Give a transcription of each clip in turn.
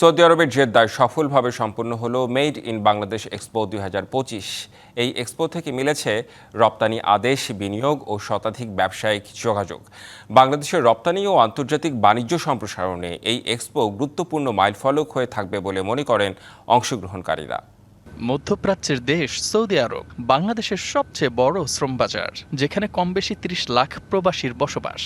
Saudi আরবের জেদ্দায় সফলভাবে সম্পন্ন হলো মেড ইন বাংলাদেশ এক্সপো 2025। এই এক্সপো থেকে মিলেছে রপ্তানি আদেশ, বিনিয়োগ ও শতাধিক ব্যবসায়িক যোগাযোগ। বাংলাদেশের রপ্তানি ও আন্তর্জাতিক বাণিজ্য সম্প্রসারণে এই এক্সপো গুরুত্বপূর্ণ মাইলফলক হয়ে থাকবে বলে মনে করেন অংশগ্রহণকারীরা। মধ্যপ্রাচ্যের দেশ সৌদি আরব বাংলাদেশের সবচেয়ে বড় শ্রম বাজার, যেখানে কমবেশি ৩০ লাখ প্রবাসীর বসবাস।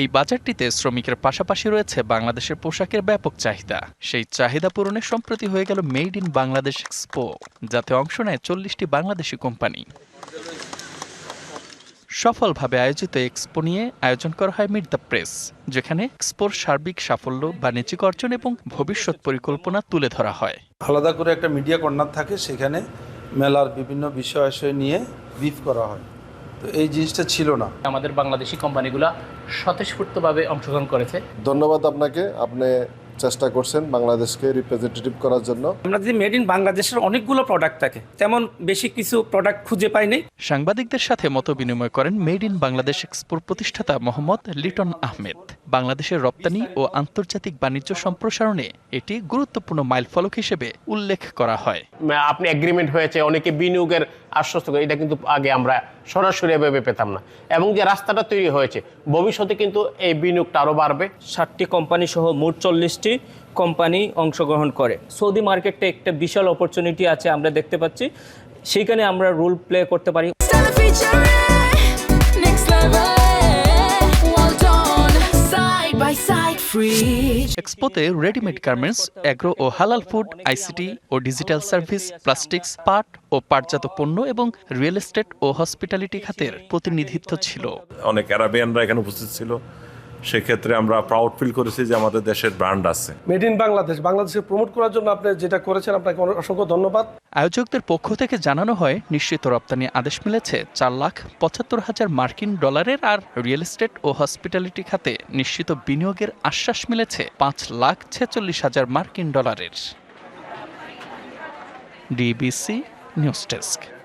এই বাজারটিতে শ্রমিকের পাশাপাশি রয়েছে বাংলাদেশের পোশাকের ব্যাপক চাহিদা। সেই চাহিদা পূরণে সম্প্রতি হয়ে গেল মেড ইন বাংলাদেশ এক্সপো, যাতে অংশ নেয় ৪০টি বাংলাদেশি কোম্পানি। সফলভাবে আয়োজিত এক্সপো নিয়ে আয়োজন করা হয় মিট দ্য প্রেস, যেখানে এক্সপোর সার্বিক সাফল্য, বাণিজ্যিক অর্জন এবং ভবিষ্যৎ পরিকল্পনা তুলে ধরা হয়। আলাদা করে একটা মিডিয়া কর্নার থাকে, সেখানে মেলার বিভিন্ন বিষয় নিয়ে ব্রিফ করা হয়। তো এই জিনিসটা ছিল না। আমাদের বাংলাদেশি কোম্পানিগুলো স্বতঃস্ফূর্তভাবে অংশগ্রহণ করেছে। ধন্যবাদ আপনাকে, আপনি চেষ্টা করছেন বাংলাদেশকে রিপ্রেজেন্টেটিভ করার জন্য। আমরা যে মেড ইন বাংলাদেশের অনেকগুলো প্রোডাক্ট থাকে, তেমন বেশি কিছু প্রোডাক্ট খুঁজে পাইনি। সাংবাদিকদের সাথে মত বিনিময় করেন মেড ইন বাংলাদেশ এক্সপোর প্রতিষ্ঠাতা মোহাম্মদ লিটন আহমেদ। বাংলাদেশের রপ্তানি ও আন্তর্জাতিক বাণিজ্য সম্প্রসারণে এটি গুরুত্বপূর্ণ মাইলফলক হিসেবে উল্লেখ করা হয়। আপনি এগ্রিমেন্ট হয়েছে, অনেকে বিনিয়োগের আশ্বস্ত করে, এটা কিন্তু আগে আমরা সরাসরি এভাবে পেতাম না। এবং যে রাস্তাটা তৈরি হয়েছে, ভবিষ্যতে কিন্তু এই বিনিয়োগটা আরও বাড়বে। 60টি কোম্পানি সহ মোট 40টি কোম্পানি অংশগ্রহণ করে। সৌদি মার্কেটে একটা বিশাল অপরচুনিটি আছে, আমরা দেখতে পাচ্ছি। সেইখানে আমরা রোল প্লে করতে পারি। এক্সপোতে রেডিমেড গার্মেন্টস, অ্যাগ্রো ও হালাল ফুড, আইসিটি ও ডিজিটাল সার্ভিস, প্লাস্টিক্স, পাট ও পাটজাত পণ্য এবং রিয়েল এস্টেট ও হসপিটালিটি খাতের প্রতিনিধিত্ব ছিল। অনেক আরাবিয়ানরা এখানে উপস্থিত ছিল। সেক্ষেত্রে আমরা প্রাউড ফিল করেছি যে আমাদের দেশের ব্র্যান্ড আছে। মেড ইন বাংলাদেশকে প্রমোট করার জন্য আপনি যেটা করেছেন, আপনাকে অসংখ্য ধন্যবাদ। আয়োজকদের পক্ষ থেকে জানানো হয়, নিশ্চিত রপ্তানি আদেশ মিলেছে $4,75,000 মার্কিন ডলারের, আর রিয়েল এস্টেট ও হসপিটালিটি খাতে নিশ্চিত বিনিয়োগের আশ্বাস মিলেছে $5,46,000 মার্কিন ডলারের। DBC news desk.